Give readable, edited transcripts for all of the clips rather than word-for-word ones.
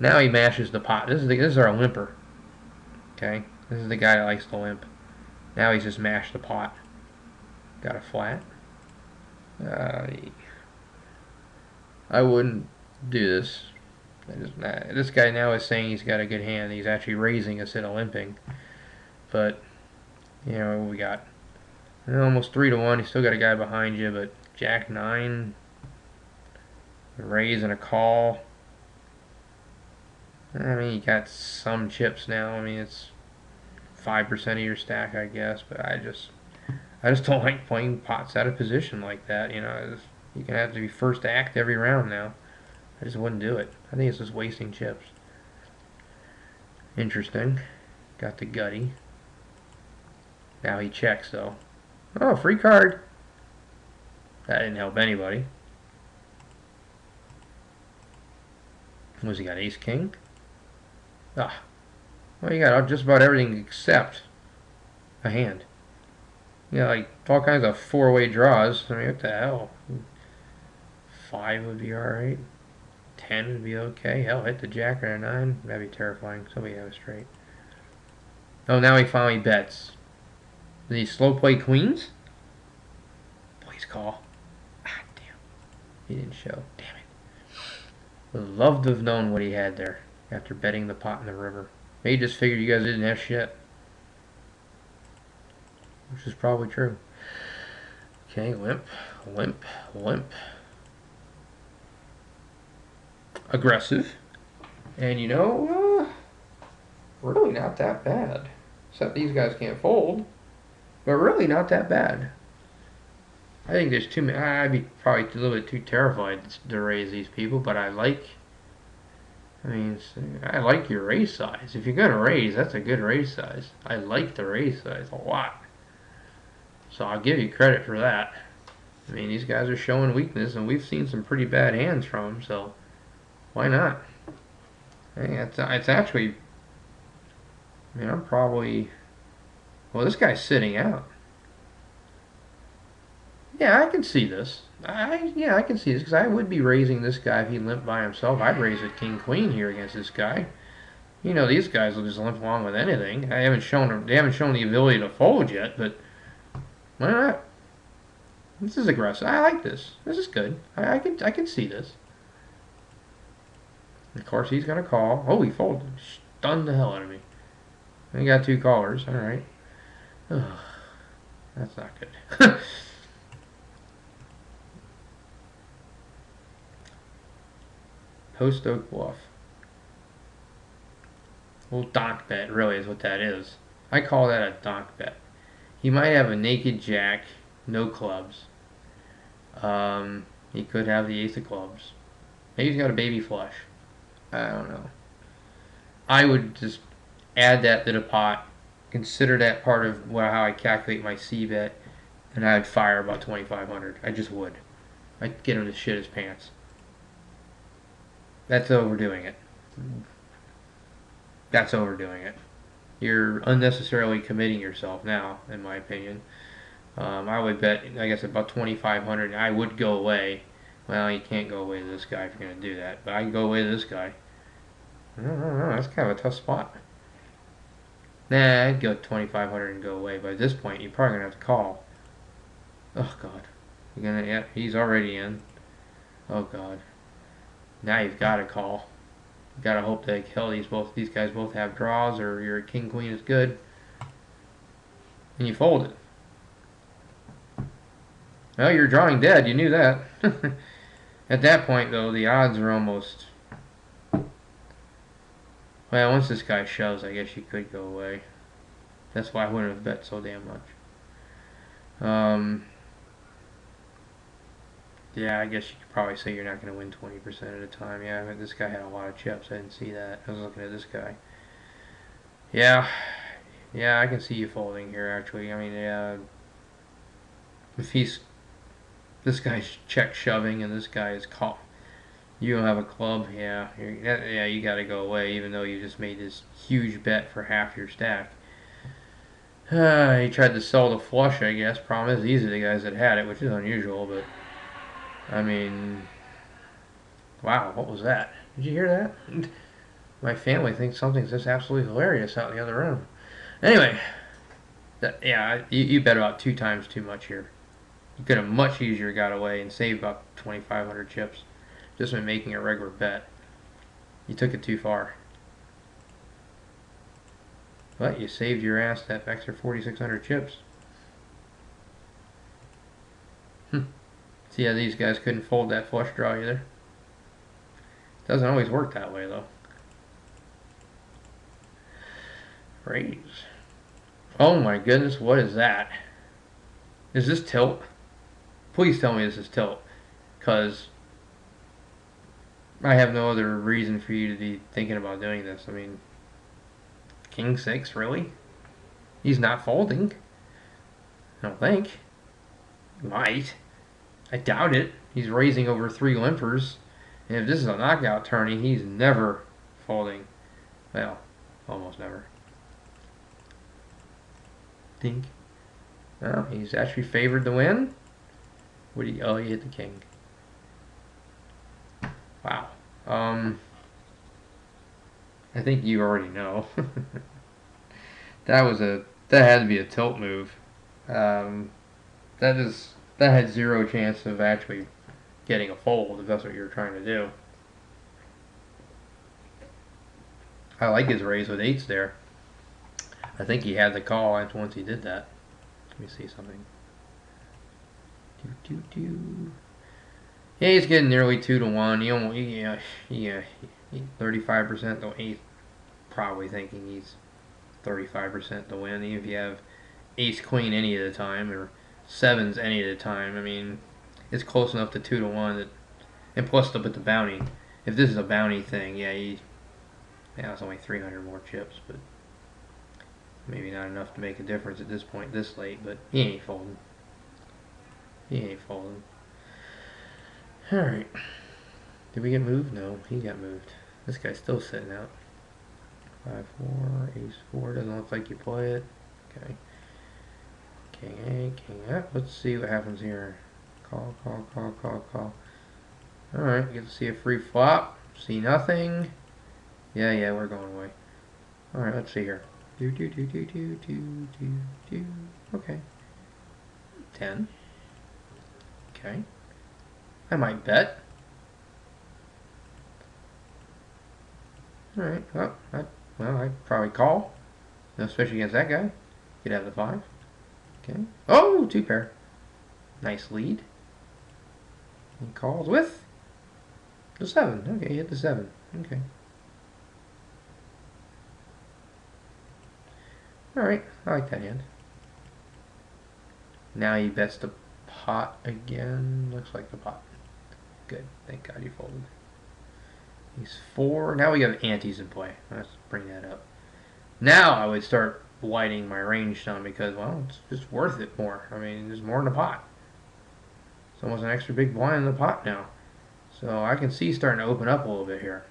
Now he mashes the pot. This is our limper. Okay, this is the guy that likes to limp. Now he's just mashed the pot. Got a flat. I wouldn't do this. This guy now is saying he's got a good hand. He's actually raising instead of limping. But you know what we got? Almost 3-1. You still got a guy behind you, but Jack 9, a raise and a call. I mean, you got some chips now. I mean, it's 5% of your stack, I guess. But I just don't like playing pots out of position like that. You know, you're gonna have to be first to act every round now. I just wouldn't do it. I think it's just wasting chips. Interesting. Got the gutty. Now he checks though. Oh, free card. That didn't help anybody. What's he got? Ace King? Ah. Well, you got just about everything except a hand. You got like all kinds of four-way draws. I mean, what the hell? 5 would be alright. 10 would be okay. Hell, hit the jack or a 9. That'd be terrifying. Somebody have a straight. Oh, now he finally bets. Did he slow play queens? Please call. Ah, damn. He didn't show. Damn it. Would love to have known what he had there after betting the pot in the river. Maybe he just figured you guys didn't have shit. Which is probably true. Okay, limp, limp, limp. Aggressive. And you know, really not that bad. Except these guys can't fold. But really not that bad. I think there's too many. I'd be probably a little bit too terrified to raise these people, but I like your raise size. If you're gonna raise, that's a good raise size. I like the raise size a lot. So I'll give you credit for that. I mean, these guys are showing weakness, and we've seen some pretty bad hands from them, so why not? Hey, it's actually, I mean, I'm probably, well, this guy's sitting out. Yeah, I can see this. Yeah, I can see this, because I would be raising this guy if he limped by himself. I'd raise a king-queen here against this guy. You know, these guys will just limp along with anything. They haven't shown the ability to fold yet, but why not? This is aggressive. I like this. This is good. I can see this. Of course, he's gonna call. Oh, he folded. Stunned the hell out of me. We got 2 callers. All right. Oh, that's not good. Post Oak Bluff. Well, donk bet really is what that is. I call that a donk bet. He might have a naked jack, no clubs. He could have the ace of clubs. Maybe he's got a baby flush. I don't know. I would just add that to the pot, consider that part of how I calculate my C bet, and I'd fire about 2,500. I just would. I'd get him to shit his pants. That's overdoing it. That's overdoing it. You're unnecessarily committing yourself now, in my opinion. I would bet, I guess, about 2,500. I would go away. Well, you can't go away to this guy if you're going to do that. But I can go away to this guy. I don't know. That's kind of a tough spot. Nah, I'd go 2,500 and go away. But at this point, you're probably going to have to call. Oh, God. You're gonna, yeah, he's already in. Oh, God. Now you've got to call. You've got to hope that these guys both have draws, or your king-queen is good. And you fold it. Well, you're drawing dead. You knew that. At that point, though, the odds are almost... Well, once this guy shoves, I guess you could go away. That's why I wouldn't have bet so damn much. Yeah, I guess you could probably say you're not going to win 20% at a time. Yeah, I mean, this guy had a lot of chips. I didn't see that. I was looking at this guy. Yeah, I can see you folding here, actually. I mean, yeah, if this guy's check shoving and this guy is call, you don't have a club. Yeah, you got to go away, even though you just made this huge bet for half your stack. He tried to sell the flush, I guess. Problem is, these are the guys that had it, which is unusual, but I mean, wow, what was that? Did you hear that? My family thinks something's just absolutely hilarious out in the other room. Anyway, yeah, you bet about 2 times too much here. You could have much easier got away and saved about 2,500 chips just by making a regular bet. You took it too far. But you saved your ass that extra 4,600 chips. See how these guys couldn't fold that flush draw either? Doesn't always work that way though. Raise. Oh my goodness, what is that? Is this tilt? Please tell me this is tilt. Because I have no other reason for you to be thinking about doing this. I mean, King 6, really? He's not folding. I don't think. He might. I doubt it. He's raising over 3 limpers. And if this is a knockout tourney, he's never folding. Well, almost never. Think. Well, he's actually favored to win. What do you? Oh, he hit the king. Wow. I think you already know. That had to be a tilt move. That had zero chance of actually getting a fold if that's what you're trying to do. I like his raise with 8s there. I think he had the call once he did that. Let me see something. Yeah, he's getting nearly 2 to 1. He almost, yeah, 35%. Though he's probably thinking he's 35% to win. Even if you have ace queen any of the time or 7s any of the time, I mean, it's close enough to 2 to 1 that, and plus with the bounty. If this is a bounty thing, yeah, it's only 300 more chips, but maybe not enough to make a difference at this point, this late. But he ain't folding. He ain't folding. All right. Did we get moved? No, he got moved. This guy's still sitting out. 5-4, ace-4. Doesn't look like you play it. Okay. King A, king F. Let's see what happens here. Call, call, call, call, call. Alright, get to see a free flop. See nothing. Yeah, we're going away. Alright, let's see here. Okay. 10. Okay. I might bet. Alright, well, I'd probably call. Especially against that guy. You'd have the 5. Okay. Oh, 2 pair. Nice lead. He calls with the 7. Okay, he hit the 7. Okay. Alright, I like that hand. Now he bets the pot again. Looks like the pot. Good. Thank God you folded. He's 4. Now we have antes in play. Let's bring that up. Now I would start widening my range some because, well, it's just worth it more. I mean, there's more in the pot. It's almost an extra big blind in the pot now. So I can see starting to open up a little bit here.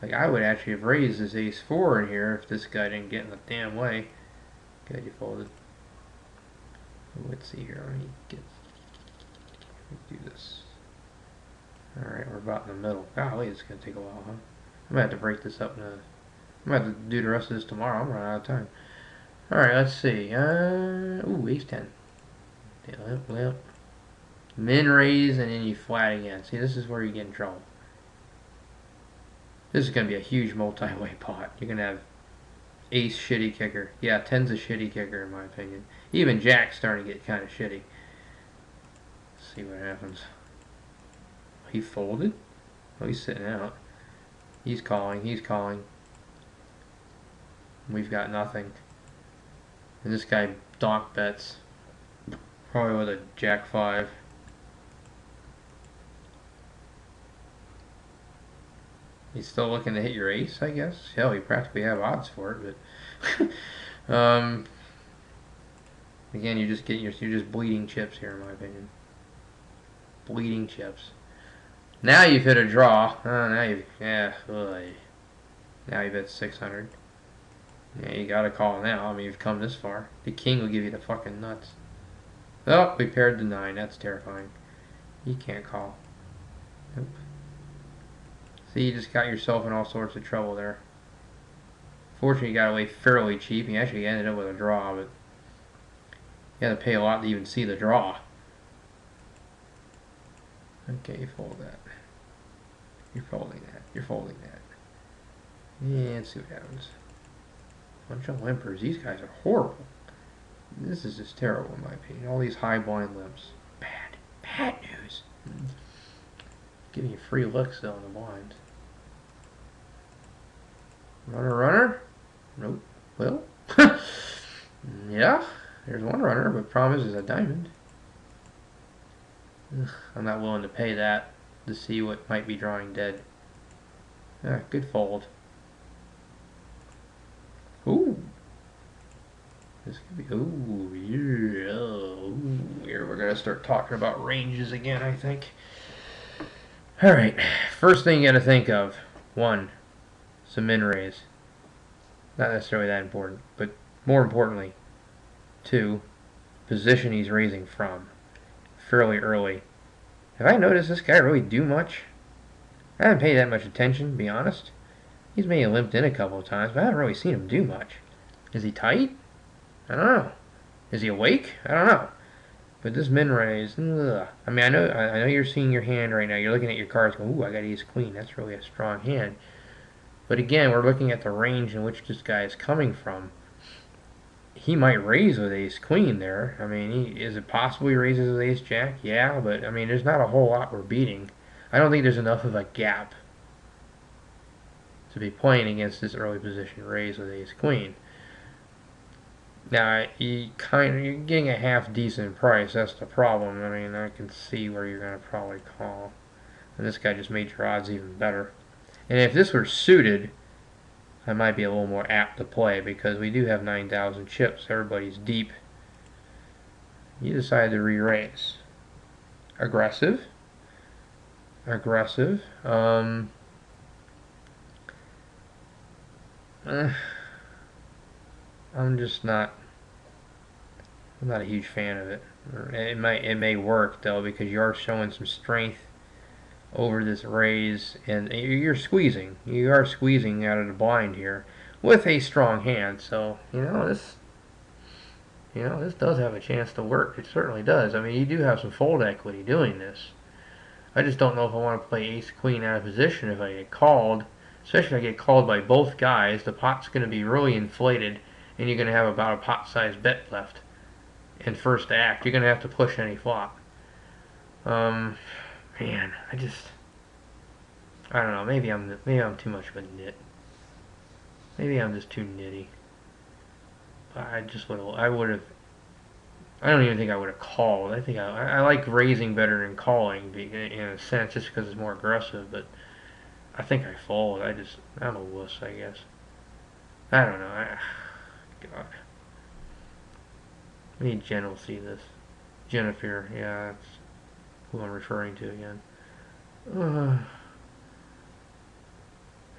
Like, I would actually have raised this ace-4 in here if this guy didn't get in the damn way. Good, you folded. Let's see here. Let me do this. Alright, we're about in the middle. Golly, it's going to take a while, huh? I'm going to have to break this up. I'm going to have to do the rest of this tomorrow. I'm running out of time. Alright, let's see. Ooh, ace-10. Limp. Min raise, and then you flat again. See, this is where you get in trouble. This is going to be a huge multi-way pot. You're going to have ace shitty kicker. Yeah, 10's a shitty kicker in my opinion. Even jack's starting to get kind of shitty. Let's see what happens. He folded? Oh, he's sitting out. He's calling. He's calling. We've got nothing. And this guy donk bets. Probably with a jack 5. He's still looking to hit your ace, I guess. Hell, you practically have odds for it, but again, you're just bleeding chips here, in my opinion. Bleeding chips. Now you've hit a draw. Now you've now you've hit 600. Yeah, you gotta call now. I mean, you've come this far. The king will give you the fucking nuts. Oh, we paired the 9. That's terrifying. You can't call. Nope. See, you just got yourself in all sorts of trouble there. Fortunately, he got away fairly cheap. He actually ended up with a draw, but you had to pay a lot to even see the draw. Okay, you fold that. You're folding that. You're folding that. Yeah, let's see what happens. Bunch of limpers. These guys are horrible. This is just terrible in my opinion. All these high blind limps. Bad. Bad news. Giving you free looks though in the blinds. Runner, runner? Nope. Well, yeah, there's one runner, but problem is a diamond. Ugh, I'm not willing to pay that to see what might be drawing dead. Ah, good fold. Ooh. This could be, ooh, yeah. Ooh, here we're going to start talking about ranges again, I think. Alright, first thing you got to think of. 1. Some min raise. Not necessarily that important, but more importantly, 2. Position he's raising from. Fairly early. Have I noticed this guy really do much? I haven't paid that much attention, to be honest. He's maybe limped in a couple of times, but I haven't really seen him do much. Is he tight? I don't know. Is he awake? I don't know. But this min raise, ugh. I mean, I know you're seeing your hand right now. You're looking at your cards going, ooh, I got ace queen. That's really a strong hand. But again, we're looking at the range in which this guy is coming from. He might raise with ace queen there. I mean, is it possible he raises with ace jack? Yeah, but I mean, there's not a whole lot we're beating. I don't think there's enough of a gap to be playing against this early position raise with ace queen. Now, you're getting a half decent price. That's the problem. I mean, I can see where you're going to probably call. And this guy just made your odds even better. And if this were suited, I might be a little more apt to play because we do have 9,000 chips. Everybody's deep. You decided to re-raise. Aggressive. Aggressive. I'm just not. I'm not a huge fan of it. It may work though because you are showing some strength over this raise, and you're squeezing. You are squeezing out of the blind here with a strong hand. So this does have a chance to work. It certainly does. I mean, you do have some fold equity doing this. I just don't know if I want to play ace queen out of position if I get called. Especially if I get called by both guys, the pot's going to be really inflated, and you're going to have about a pot-sized bet left in first act. You're going to have to push any flop. Man, I don't know. Maybe I'm too much of a nit. Maybe I'm just too nitty. But I would have. I don't even think I would have called. I think I like raising better than calling in a sense, just because it's more aggressive. But I think I fold. I'm a wuss, I guess. I don't know. God. I need Jen will see this. Jennifer, yeah, that's who I'm referring to again.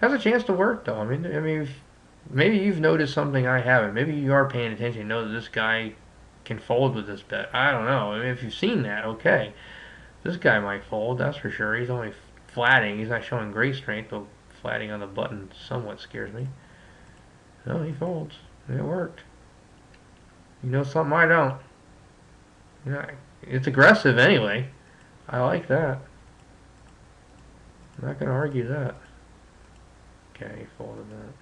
Has a chance to work though. I mean, maybe you've noticed something I haven't. Maybe you are paying attention and know that this guy can fold with this bet. I don't know. I mean, if you've seen that, okay. This guy might fold, that's for sure. He's only flatting. He's not showing great strength, but flatting on the button somewhat scares me. No, he folds. It worked. You know something I don't. It's aggressive anyway. I like that. I'm not going to argue that. Okay, he folded that.